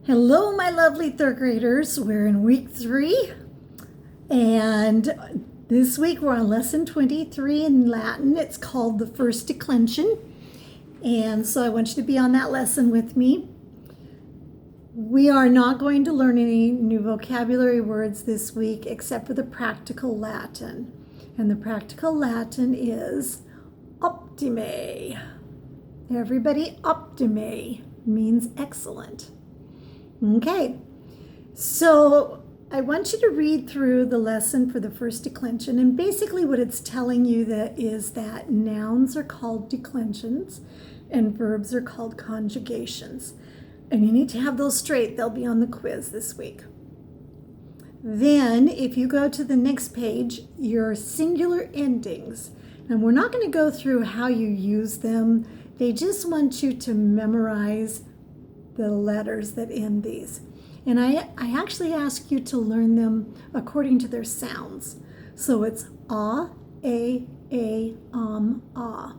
Hello, my lovely third graders. We're in week 3, and this week we're on lesson 23 in Latin. It's called the first declension, and so I want you to be on that lesson with me. We are not going to learn any new vocabulary words this week except for the practical Latin, and the practical Latin is optime. Everybody, optime means excellent. Okay, so I want you to read through the lesson for the first declension, and basically what it's telling you is that nouns are called declensions and verbs are called conjugations. And you need to have those straight. They'll be on the quiz this week. Then if you go to the next page, your singular endings, and we're not going to go through how you use them. They just want you to memorize the letters that end these. And I actually ask you to learn them according to their sounds. So it's ah, a, ah.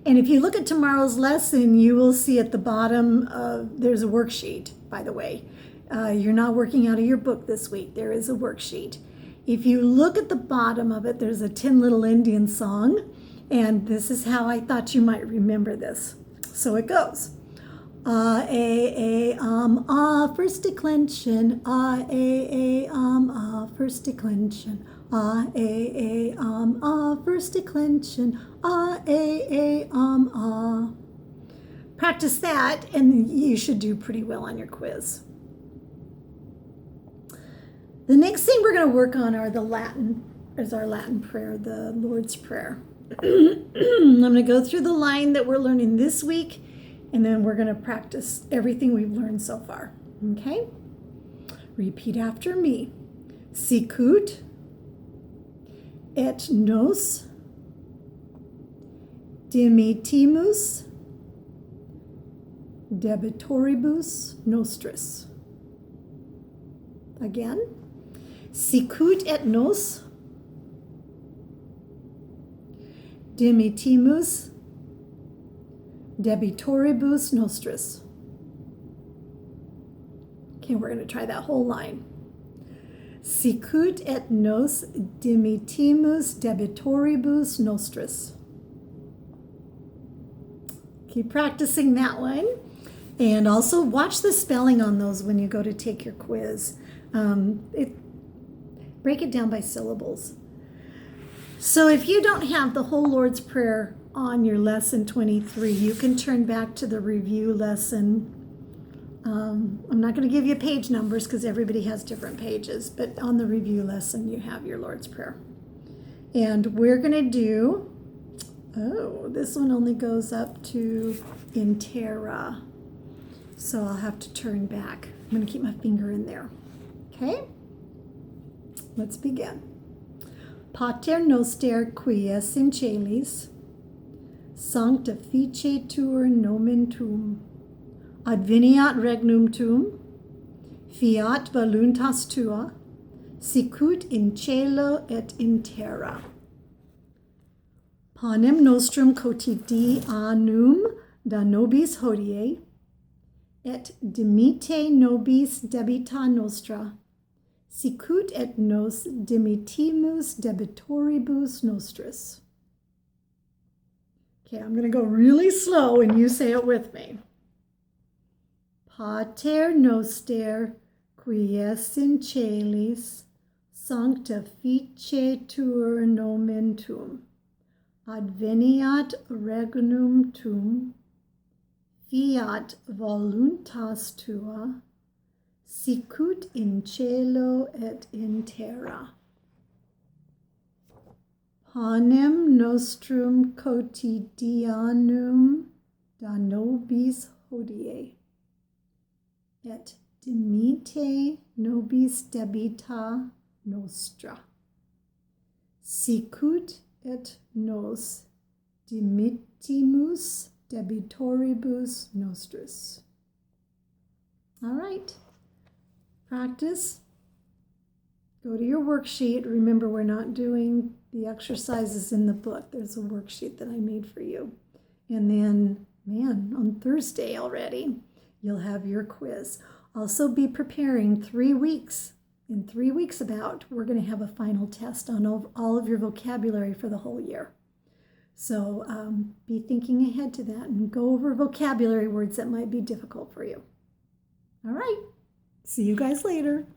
And if you look at tomorrow's lesson, you will see at the bottom, there's a worksheet, by the way. You're not working out of your book this week. There is a worksheet. If you look at the bottom of it, there's a Tin Little Indian song. And this is how I thought you might remember this. So it goes. First declension. First declension. First declension. Practice that, and you should do pretty well on your quiz. The next thing we're going to work on are our Latin prayer, the Lord's Prayer. I'm going to go through the line that we're learning this week, and then we're going to practice everything we've learned so far. Okay? Repeat after me. Sicut et nos dimittimus debitoribus nostris. Again. Sicut et nos dimittimus debitoribus nostris. Okay, we're going to try that whole line. Sicut et nos dimittimus debitoribus nostris. Keep practicing that one. And also watch the spelling on those when you go to take your quiz. Break it down by syllables. So if you don't have the whole Lord's Prayer on your lesson 23, you can turn back to the review lesson. I'm not going to give you page numbers because everybody has different pages, but on the review lesson you have your Lord's Prayer. And we're going to do, this one only goes up to in terra. So I'll have to turn back. I'm going to keep my finger in there. Okay? Let's begin. Pater noster qui es in caelis, sanctificetur nomen tuum, adveniat regnum tuum, fiat voluntas tua, sicut in caelo et in terra. Panem nostrum quotidianum da nobis hodie, et dimitte nobis debita nostra, sicut et nos dimittimus debitoribus nostris. Okay, I'm going to go really slow and you say it with me. Pater noster qui es in caelis, sanctificetur nomen tuum, adveniat regnum tuum, fiat voluntas tua, sicut in caelo et in terra. Panem nostrum quotidianum da nobis hodie, et dimitte nobis debita nostra, sicut et nos dimittimus debitoribus nostris. All right. Practice. Go to your worksheet. Remember, we're not doing the exercises in the book. There's a worksheet that I made for you. And then, man, on Thursday already, you'll have your quiz. Also be preparing 3 weeks. In 3 weeks we're going to have a final test on all of your vocabulary for the whole year. So be thinking ahead to that and go over vocabulary words that might be difficult for you. All right. See you guys later.